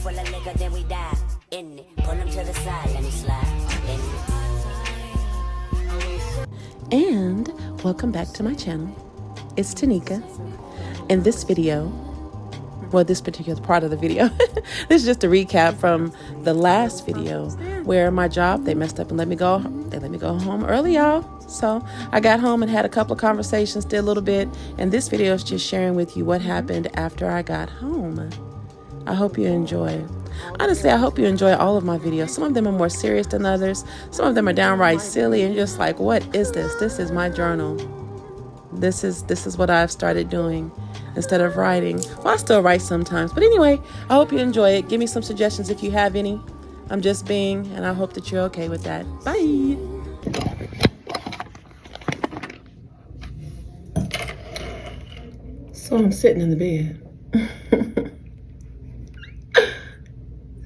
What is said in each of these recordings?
full of liquor, then we die. In it, pull him to the side, let me slide. And welcome back to my channel. It's Tanika. In this video, well, this particular part of the video, this is just a recap from the last video where my job, they messed up and let me go home early, y'all. So I got home and had a couple of conversations, did a little bit, and this video is just sharing with you what happened after I got home. I hope you enjoy. Honestly, I hope you enjoy all of my videos. Some of them are more serious than others. Some of them are downright silly and just like, what is this? This is my journal. This is what I've started doing instead of writing. Well, I still write sometimes. But anyway, I hope you enjoy it. Give me some suggestions if you have any. I'm just being, and I hope that you're okay with that. Bye. So I'm sitting in the bed.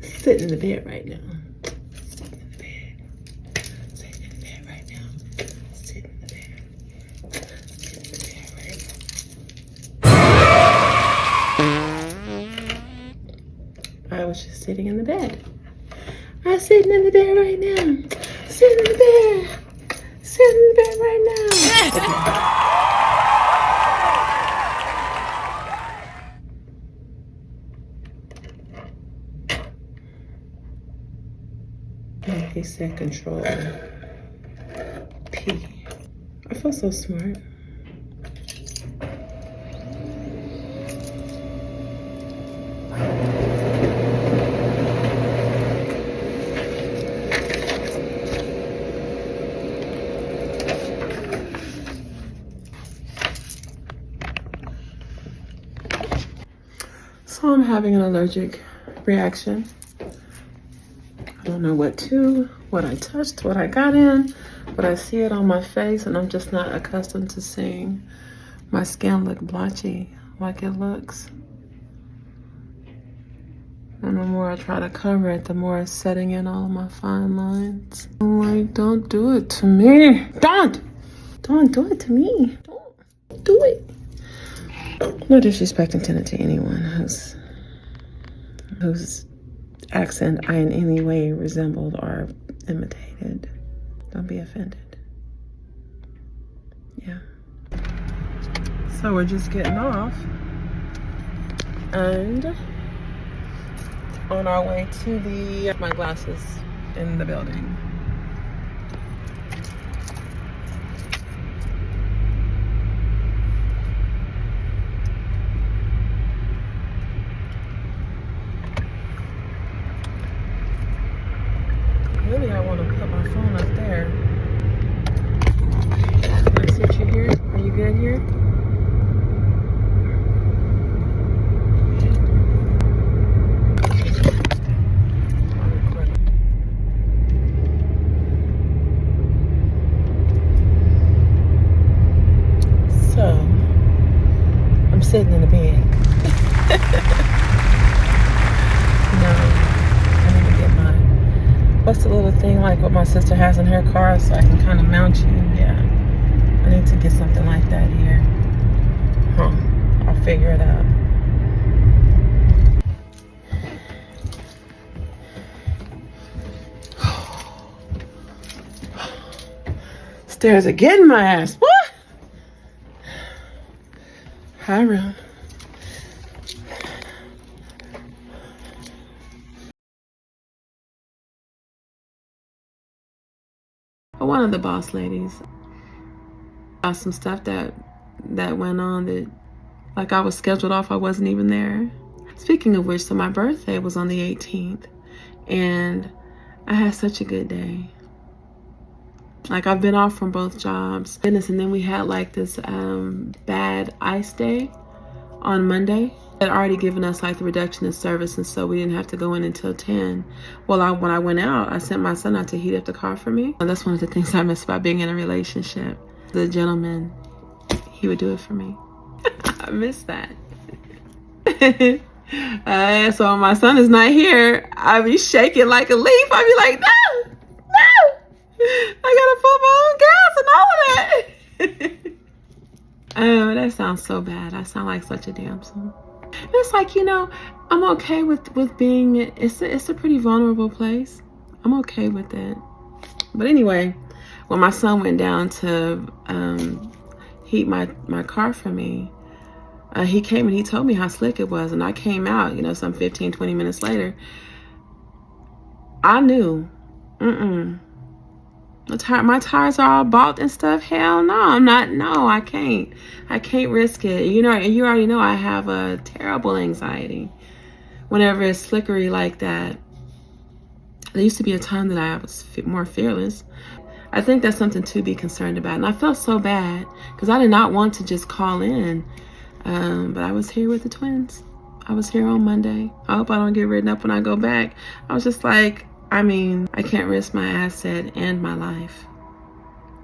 Sitting in the bed right now. Sitting in the bed. Sitting in the bed right now. Sitting in the bed. Sitting in the bed right now. I was just sitting in the bed. I'm sitting in the bed right now. Sitting in the bed. Sitting in the bed right now. He said control P. I feel so smart. So I'm having an allergic reaction. I don't know what I touched, what I got in, but I see it on my face and I'm just not accustomed to seeing my skin look blotchy like it looks. And the more I try to cover it, the more it's setting in all of my fine lines. I'm like, don't do it to me. Don't do it to me. Don't do it. No disrespect intended to anyone whose accent I in any way resembled or imitated. Don't be offended. Yeah. So we're just getting off and on our way to my glasses in the building. Really, I want to put my phone up there. Can I sit you here? Are you good here? So, I'm sitting in the bed. What's the little thing like what my sister has in her car so I can kind of mount you? Yeah. I need to get something like that here. I'll figure it out. Stairs again, my ass. What? Hi, room. One of the boss ladies got some stuff that went on that, like, I was scheduled off, I wasn't even there. Speaking of which, so my birthday was on the 18th and I had such a good day. Like, I've been off from both jobs. Goodness, and then we had like this bad ice day on Monday. Had already given us like the reduction in service, and so we didn't have to go in until 10. Well, when I went out, I sent my son out to heat up the car for me. And that's one of the things I miss about being in a relationship. The gentleman, he would do it for me. I miss that. So when my son is not here, I be shaking like a leaf. I be like, no, I gotta put my own gas and all of that. Oh, that sounds so bad. I sound like such a damsel. It's like, I'm okay with being, it's a pretty vulnerable place. I'm okay with it. But anyway, when my son went down to heat my car for me, he came and he told me how slick it was. And I came out, some 15, 20 minutes later. I knew, my tires are all bought and stuff. Hell no, I'm not. No, I can't risk it. And you already know I have a terrible anxiety whenever it's slickery like that. There used to be a time that I was more fearless. I think that's something to be concerned about. And I felt so bad because I did not want to just call in. But I was here with the twins. I was here on Monday. I hope I don't get written up when I go back. I was just like, I can't risk my asset and my life.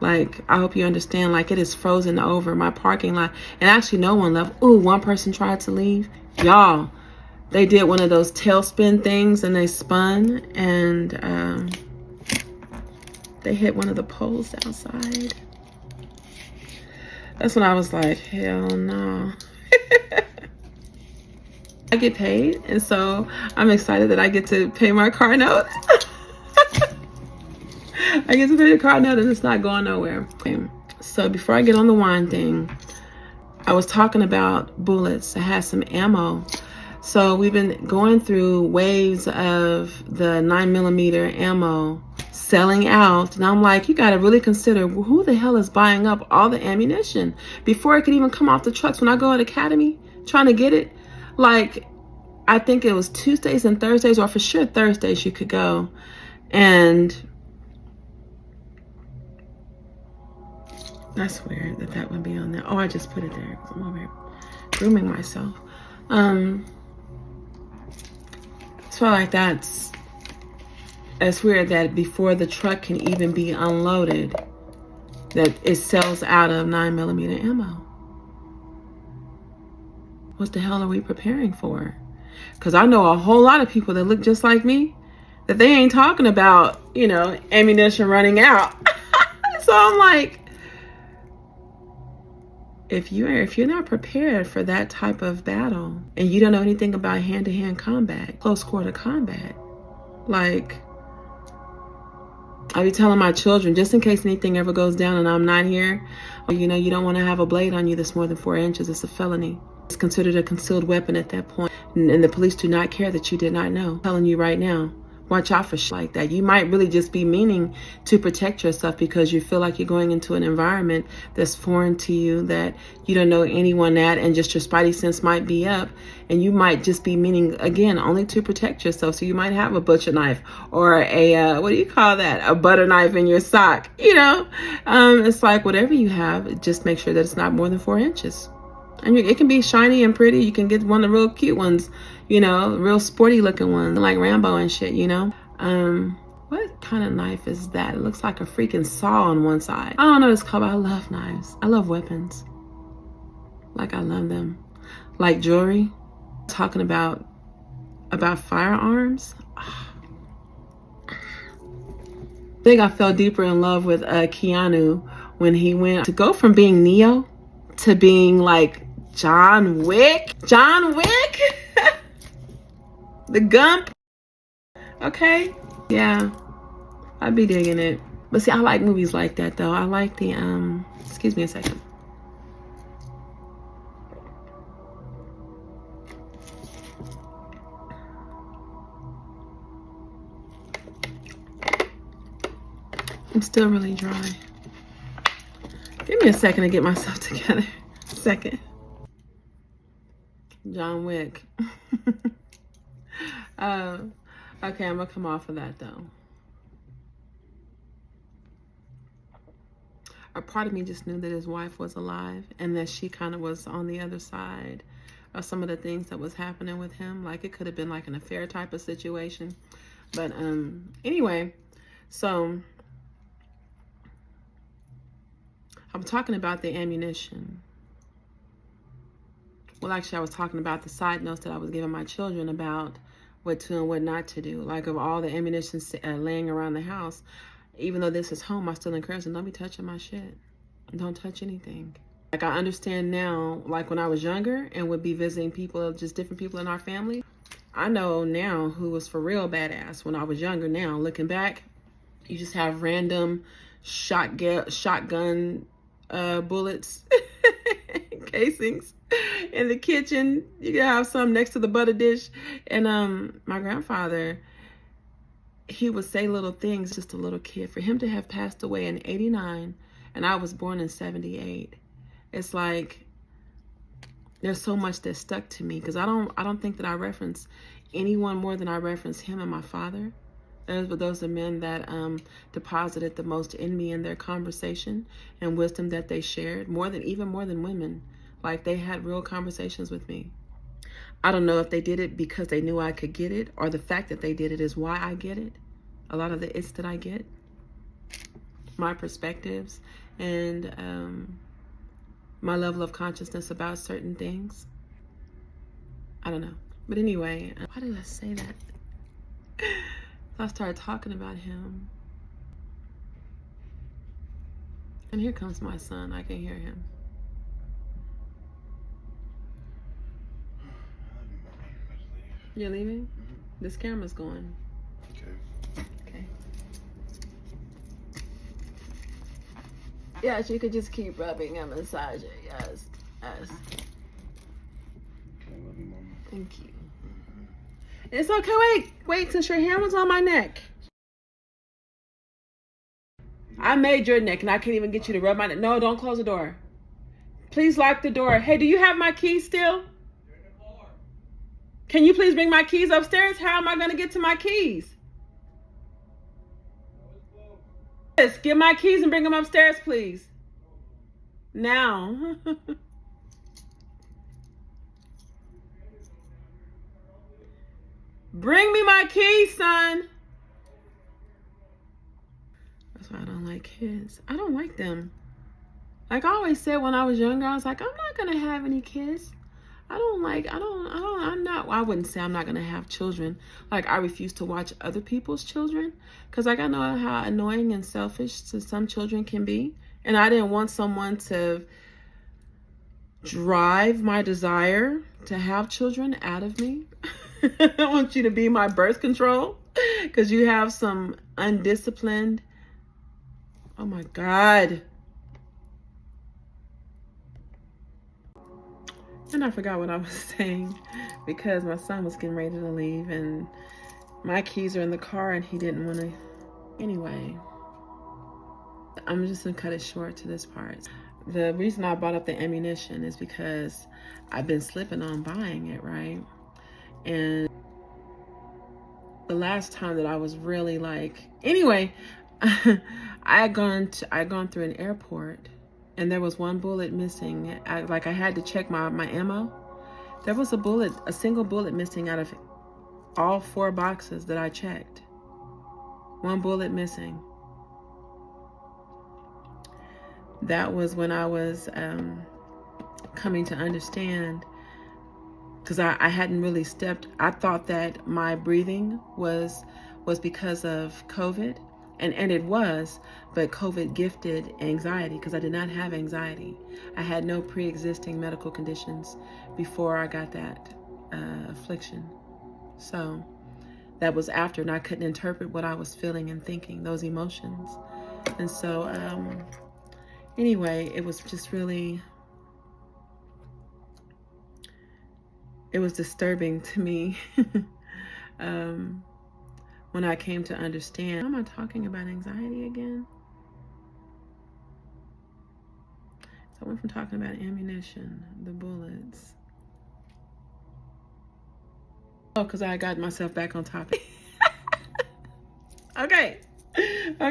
Like, I hope you understand, like, it is frozen over my parking lot. And actually no one left. Ooh, one person tried to leave. Y'all, they did one of those tailspin things and they spun and they hit one of the poles outside. That's when I was like, hell no. I get paid, and so I'm excited that I get to pay my car note. I get to pay the car note and it's not going nowhere. So before I get on the wine thing, I was talking about bullets. I had some ammo. So we've been going through waves of the 9mm ammo selling out. And I'm like, you got to really consider who the hell is buying up all the ammunition before it could even come off the trucks. When I go at Academy trying to get it, like, I think it was Tuesdays and Thursdays, or for sure Thursdays you could go. And that's weird that would be on there. Oh, I just put it there because I'm over here grooming myself. So like that's weird that before the truck can even be unloaded, that it sells out of 9mm ammo. What the hell are we preparing for? Because I know a whole lot of people that look just like me, that they ain't talking about, ammunition running out. So I'm like, if you're not prepared for that type of battle and you don't know anything about hand-to-hand combat, close quarter combat, like, I be telling my children, just in case anything ever goes down and I'm not here, you don't want to have a blade on you that's more than 4 inches. It's a felony. It's considered a concealed weapon at that point. And the police do not care that you did not know. I'm telling you right now, watch out for shit like that. You might really just be meaning to protect yourself because you feel like you're going into an environment that's foreign to you, that you don't know anyone at, and just your spidey sense might be up. And you might just be meaning, again, only to protect yourself. So you might have a butcher knife or a, what do you call that? A butter knife in your sock, It's like whatever you have, just make sure that it's not more than 4 inches. And it can be shiny and pretty. You can get one of the real cute ones, real sporty looking ones, like Rambo and shit, What kind of knife is that? It looks like a freaking saw on one side. I don't know what it's called, but I love knives. I love weapons. Like, I love them. Like jewelry. Talking about firearms. I think I fell deeper in love with Keanu when he went to go from being Neo to being like John Wick. The Gump. Okay. Yeah. I'd be digging it. But see, I like movies like that though. I like the excuse me a second. I'm still really dry. Give me a second to get myself together. Second. John Wick. Okay, I'm gonna come off of that though. A part of me just knew that his wife was alive and that she kind of was on the other side of some of the things that was happening with him. Like, it could have been like an affair type of situation. But anyway, so I'm talking about the ammunition. Well, actually, I was talking about the side notes that I was giving my children about what to and what not to do. Like, of all the ammunition laying around the house, even though this is home, I still encourage them, don't be touching my shit. Don't touch anything. Like, I understand now, like when I was younger and would be visiting people, just different people in our family. I know now who was for real badass when I was younger. Now, looking back, you just have random shotgun bullets, casings in the kitchen. You can have some next to the butter dish. And my grandfather, he would say little things, just a little kid. For him to have passed away in 89 and I was born in 78, it's like there's so much that stuck to me, because I don't think that I reference anyone more than I reference him and my father. Those are men that deposited the most in me in their conversation and wisdom that they shared, even more than women. Like, they had real conversations with me. I don't know if they did it because they knew I could get it, or the fact that they did it is why I get it. A lot of the it's that I get, my perspectives, and my level of consciousness about certain things. I don't know. But anyway, why did I say that? I started talking about him. And here comes my son. I can hear him. You're leaving? Mm-hmm. This camera's going. Okay. Yes, you could just keep rubbing and massaging. Yes. Yes. I love you, Mama. Thank you. It's okay. Wait, since your hand was on my neck. I made your neck, and I can't even get you to rub my neck. No, don't close the door. Please lock the door. Hey, do you have my keys still? Can you please bring my keys upstairs? How am I going to get to my keys? Yes, get my keys and bring them upstairs, please. Now. Bring me my keys, son. That's why I don't like kids. I don't like them. Like I always said when I was younger, I was like, I'm not going to have any kids. I wouldn't say I'm not going to have children. Like, I refuse to watch other people's children, because like I know how annoying and selfish some children can be. And I didn't want someone to drive my desire to have children out of me. I don't want you to be my birth control, because you have some undisciplined. Oh my God. And I forgot what I was saying, because my son was getting ready to leave and my keys are in the car and he didn't want to. Anyway, I'm just going to cut it short to this part. The reason I brought up the ammunition is because I've been slipping on buying it, right? And the last time that I was really like, anyway, I had gone through an airport. And there was one bullet missing. I had to check my ammo. There was a single bullet missing out of all 4 boxes that I checked. One bullet missing. That was when I was coming to understand, because I hadn't really stepped. I thought that my breathing was because of COVID. And it was, but COVID gifted anxiety, because I did not have anxiety. I had no pre-existing medical conditions before I got that affliction. So that was after, and I couldn't interpret what I was feeling and thinking, those emotions. And so anyway, it was just really, it was disturbing to me. When I came to understand. Am I talking about anxiety again? So I went from talking about ammunition, the bullets. Oh, because I got myself back on topic. Okay. I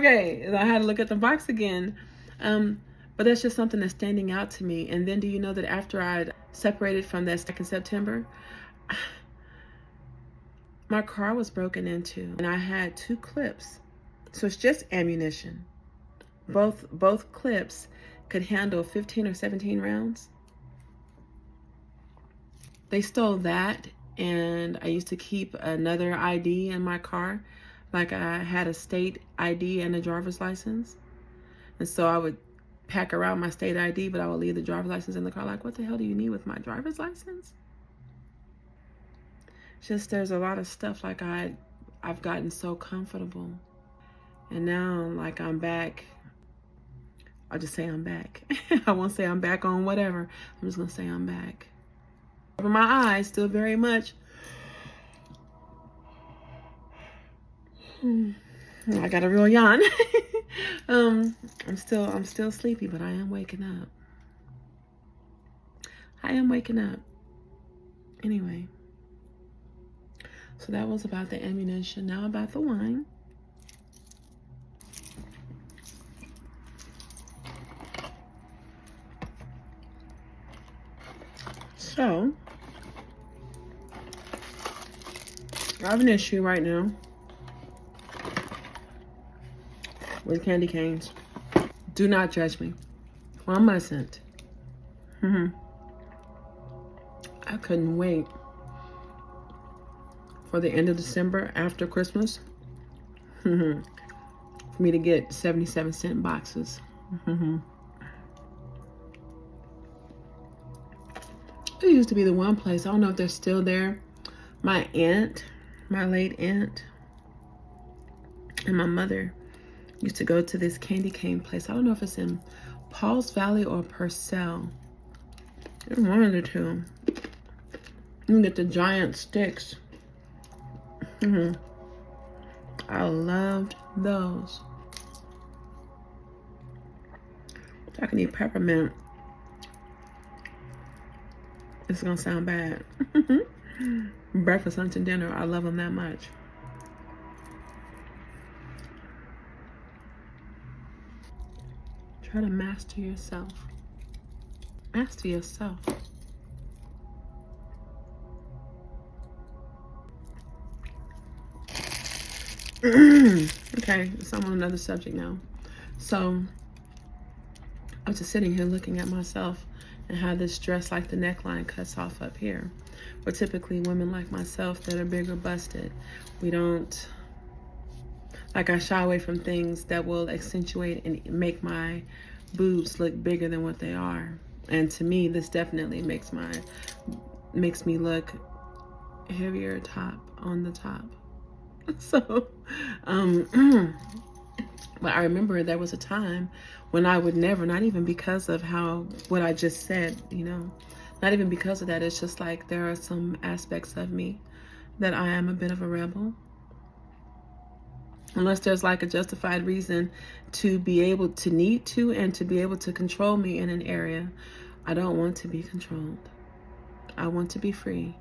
had to look at the box again. But that's just something that's standing out to me. And then do you know that after I'd separated from that back in September, my car was broken into, and I had 2 clips. So it's just ammunition. Both clips could handle 15 or 17 rounds. They stole that, and I used to keep another ID in my car. Like, I had a state ID and a driver's license. And so I would pack around my state ID, but I would leave the driver's license in the car. Like, what the hell do you need with my driver's license? Just there's a lot of stuff like I've gotten so comfortable, and now like I'm back. I'll just say I'm back. I won't say I'm back on whatever. I'm just gonna say I'm back. Over my eyes, still very much. I got a real yawn. I'm still sleepy, but I am waking up. I am waking up. Anyway, so that was about the ammunition. Now about the wine. So, I have an issue right now with candy canes. Do not judge me. Well, I mustn't. I couldn't wait for the end of December after Christmas for me to get 77-cent boxes. It used to be the one place. I don't know if they're still there. My aunt, my late aunt, and my mother used to go to this candy cane place. I don't know if it's in Paul's Valley or Purcell. It's one of the two. You can get the giant sticks. I loved those. I can eat peppermint. It's gonna sound bad. Breakfast, lunch, and dinner. I love them that much. Try to master yourself. Master yourself. Okay, so I'm on another subject now. So I was just sitting here looking at myself and how this dress, like the neckline, cuts off up here. But typically women like myself that are bigger busted, we don't, like, I shy away from things that will accentuate and make my boobs look bigger than what they are. And to me, this definitely makes me look heavier top on the top. So, but I remember there was a time when I would never, not even because of what I just said, you know, not even because of that. It's just like there are some aspects of me that I am a bit of a rebel. Unless there's like a justified reason to be able to need to and to be able to control me in an area, I don't want to be controlled. I want to be free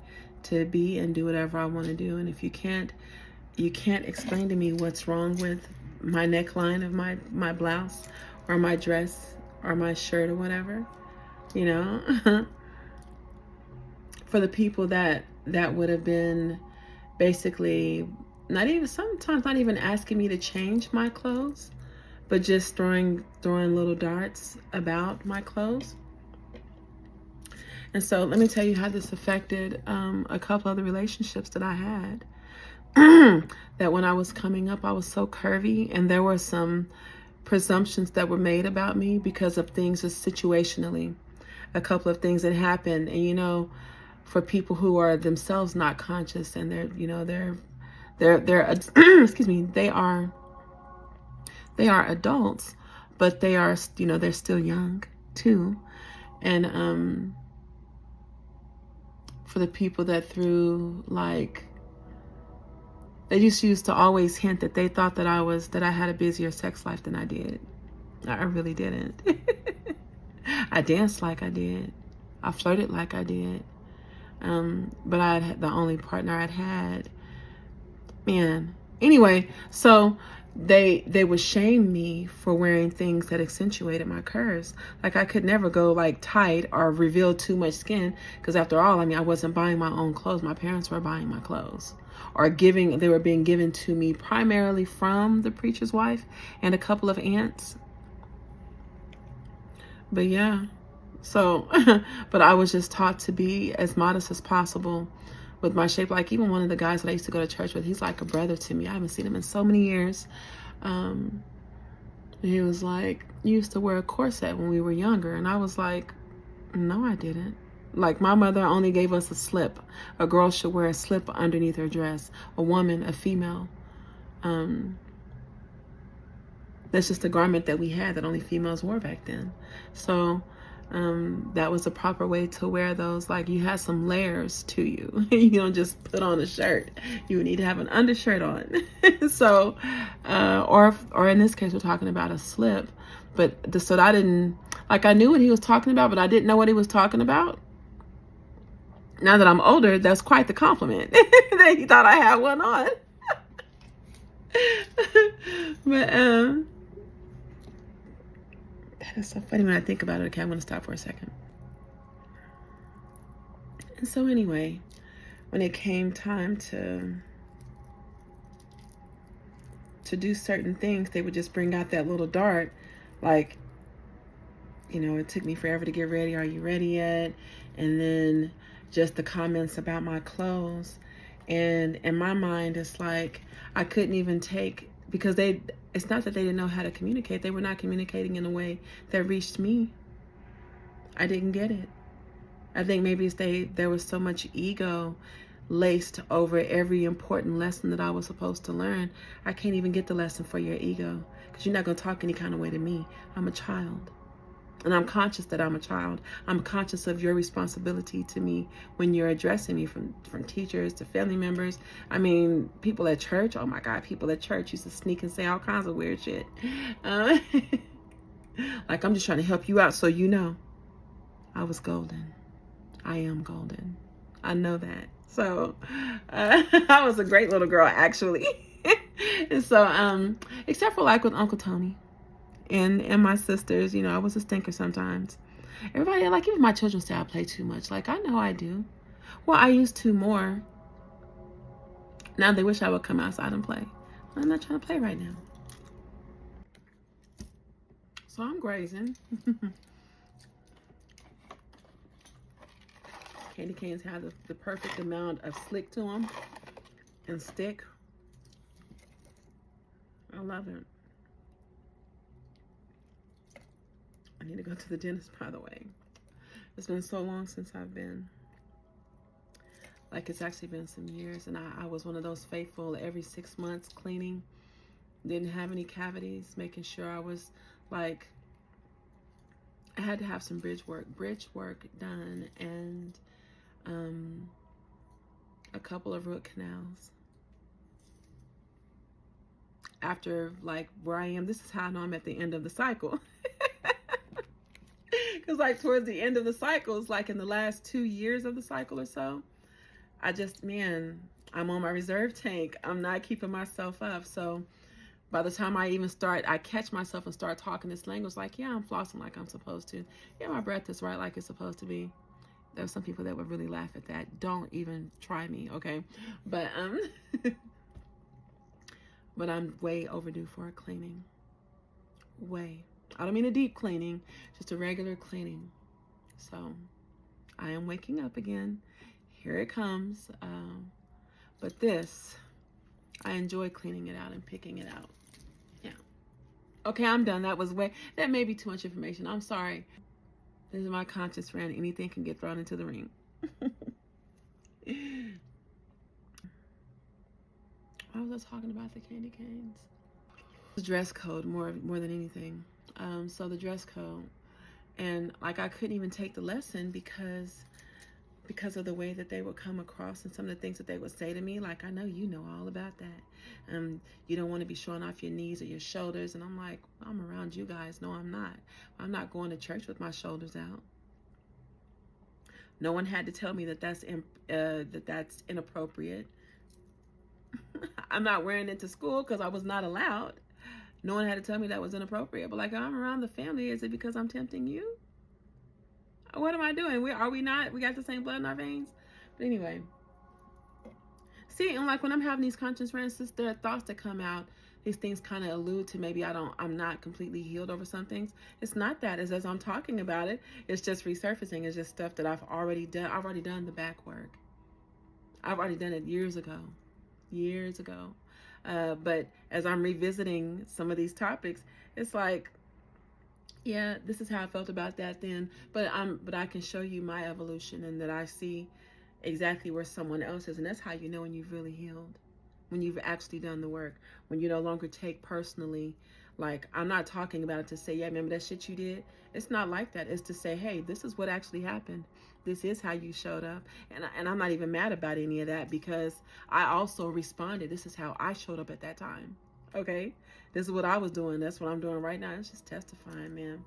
to be and do whatever I want to do. And if you can't explain to me what's wrong with my neckline of my blouse or my dress or my shirt or whatever, you know, for the people that would have been basically sometimes not even asking me to change my clothes, but just throwing little darts about my clothes. And so let me tell you how this affected a couple of the relationships that I had. That when I was coming up, I was so curvy, and there were some presumptions that were made about me because of things just situationally, a couple of things that happened. And you know, for people who are themselves not conscious, and they're excuse me, they are adults, but they are, you know, they're still young too. And for the people that they just used to always hint that they thought that I had a busier sex life than I did. I really didn't. I danced like I did. I flirted like I did. But the only partner I'd had, man. Anyway, so they would shame me for wearing things that accentuated my curves. Like I could never go like tight or reveal too much skin, because after all, I mean, I wasn't buying my own clothes. My parents were buying my clothes, or they were being given to me primarily from the preacher's wife and a couple of aunts. But yeah, so, but I was just taught to be as modest as possible with my shape. Like even one of the guys that I used to go to church with, he's like a brother to me. I haven't seen him in so many years. And he was like, you used to wear a corset when we were younger. And I was like, no, I didn't. Like, my mother only gave us a slip. A girl should wear a slip underneath her dress. A woman, a female. That's just a garment that we had that only females wore back then. So that was the proper way to wear those. Like, you had some layers to you. You don't just put on a shirt. You need to have an undershirt on. So, or in this case, we're talking about a slip. But so I didn't, like, I knew what he was talking about, but I didn't know what he was talking about. Now that I'm older, that's quite the compliment that he thought I had one on. But that is so funny when I think about it. Okay, I'm gonna stop for a second. And so anyway, when it came time to do certain things, they would just bring out that little dart, like, you know, it took me forever to get ready. Are you ready yet? And then just the comments about my clothes. And in my mind, it's like I couldn't even take, because it's not that they didn't know how to communicate. They were not communicating in a way that reached me. I didn't get it. I think maybe it's there was so much ego laced over every important lesson that I was supposed to learn. I can't even get the lesson for your ego, because you're not going to talk any kind of way to me. I'm a child. And I'm conscious that I'm a child. I'm conscious of your responsibility to me when you're addressing me, from teachers to family members. I mean, people at church. Oh my God, people at church used to sneak and say all kinds of weird shit. Like, I'm just trying to help you out so you know. I was golden. I am golden. I know that. So I was a great little girl, actually. And so, except for like with Uncle Tony. And my sisters, you know, I was a stinker sometimes. Everybody, like, even my children say I play too much. Like, I know I do. Well, I used to more. Now they wish I would come outside and play. I'm not trying to play right now. So I'm grazing. Candy canes have the perfect amount of slick to them and stick. I love it. I need to go to the dentist, by the way. It's been so long since I've been. Like, it's actually been some years. And I was one of those faithful every 6 months cleaning. Didn't have any cavities. Making sure I was, like, I had to have some bridge work done. And a couple of root canals. After, like, where I am, this is how I know I'm at the end of the cycle. Because, like, towards the end of the cycle, it's like in the last 2 years of the cycle or so, I just, man, I'm on my reserve tank. I'm not keeping myself up. So by the time I catch myself and start talking this language, like, yeah, I'm flossing like I'm supposed to. Yeah, my breath is right like it's supposed to be. There's some people that would really laugh at that. Don't even try me, okay? But but I'm way overdue for a cleaning. Way. I don't mean a deep cleaning, just a regular cleaning. So I am waking up again. Here it comes. But this, I enjoy cleaning it out and picking it out. Yeah. Okay, I'm done. That may be too much information. I'm sorry. This is my conscious rant. Anything can get thrown into the ring. Why was I talking about the candy canes? The dress code more than anything. So the dress code, and like, I couldn't even take the lesson because of the way that they would come across and some of the things that they would say to me. Like, I know you know all about that. You don't want to be showing off your knees or your shoulders. And I'm like, I'm around you guys. No, I'm not. I'm not going to church with my shoulders out. No one had to tell me that that's inappropriate. I'm not wearing it to school because I was not allowed. No one had to tell me that was inappropriate. But like, I'm around the family. Is it because I'm tempting you? What am I doing? We got the same blood in our veins? But anyway. See, and like, when I'm having these conscious rants, there are thoughts that come out. These things kind of allude to maybe I'm not completely healed over some things. It's not that. It's as I'm talking about it, it's just resurfacing. It's just stuff that I've already done. I've already done the back work. I've already done it years ago. But as I'm revisiting some of these topics, it's like, yeah, this is how I felt about that then. But I can show you my evolution, and that I see exactly where someone else is, and that's how you know when you've really healed, when you've actually done the work, when you no longer take personally. Like, I'm not talking about it to say, yeah, remember that shit you did. It's not like that. It's to say, hey, this is what actually happened. This is how you showed up, and I'm not even mad about any of that, because I also responded. This is how I showed up at that time. Okay, this is what I was doing. That's what I'm doing right now. It's just testifying, man.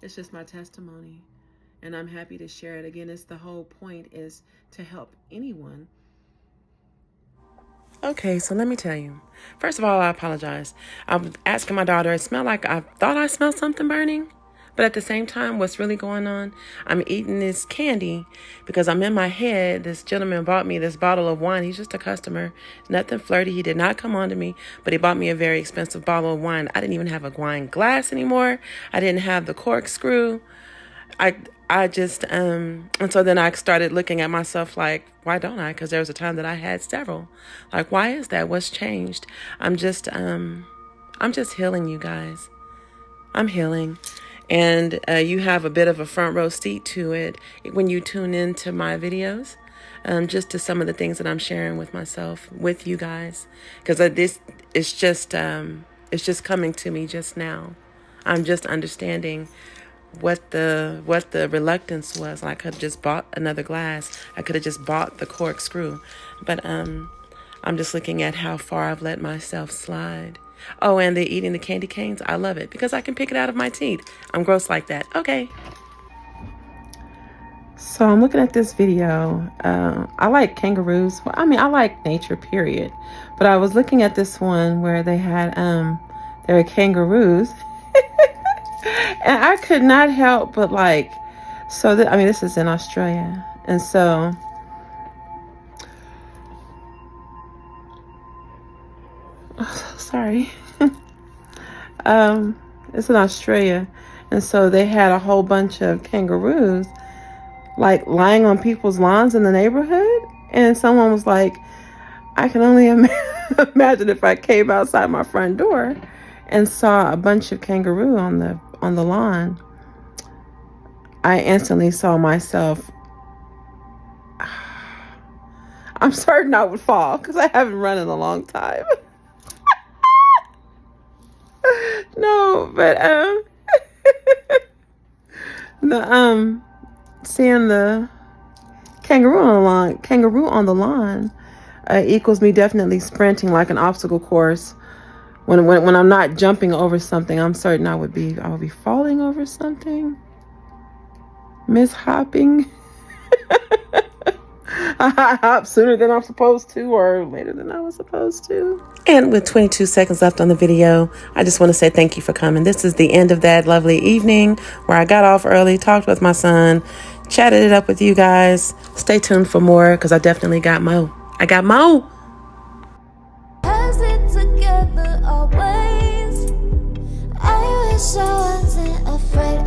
It's just my testimony, and I'm happy to share it. Again, it's the whole point is to help anyone. Okay, so let me tell you. First of all, I apologize. I'm asking my daughter, it smelled like, I thought I smelled something burning. But at the same time, what's really going on? I'm eating this candy because I'm in my head. This gentleman bought me this bottle of wine. He's just a customer. Nothing flirty. He did not come on to me, but he bought me a very expensive bottle of wine. I didn't even have a wine glass anymore. I didn't have the corkscrew. I just, and so then I started looking at myself like, why don't I? Because there was a time that I had several. Like, why is that? What's changed? I'm just healing, you guys. I'm healing. And you have a bit of a front row seat to it when you tune into my videos, just to some of the things that I'm sharing with myself, with you guys. Because this is just, it's just coming to me just now. I'm just understanding what the reluctance was. Like, I could have just bought another glass. I could have just bought the corkscrew. But I'm just looking at how far I've let myself slide. Oh, and the eating the candy canes. I love it because I can pick it out of my teeth. I'm gross like that. Okay. So I'm looking at this video. I like kangaroos. Well, I mean, I like nature, period. But I was looking at this one where they had, there were kangaroos. And I could not help but like, I mean, this is in Australia. And so, oh, sorry. It's in Australia. And so they had a whole bunch of kangaroos like lying on people's lawns in the neighborhood. And someone was like, I can only imagine if I came outside my front door and saw a bunch of kangaroo on the lawn. I instantly saw myself. I'm certain I would fall because I haven't run in a long time. No, but seeing the kangaroo on the lawn equals me definitely sprinting like an obstacle course. When I'm not jumping over something, I'm certain I would be falling over something, mishopping. I hop sooner than I'm supposed to, or later than I was supposed to. And with 22 seconds left on the video, I just want to say thank you for coming. This is the end of that lovely evening where I got off early, talked with my son, chatted it up with you guys. Stay tuned for more because I definitely got more. I got more. Together always. I wish I wasn't afraid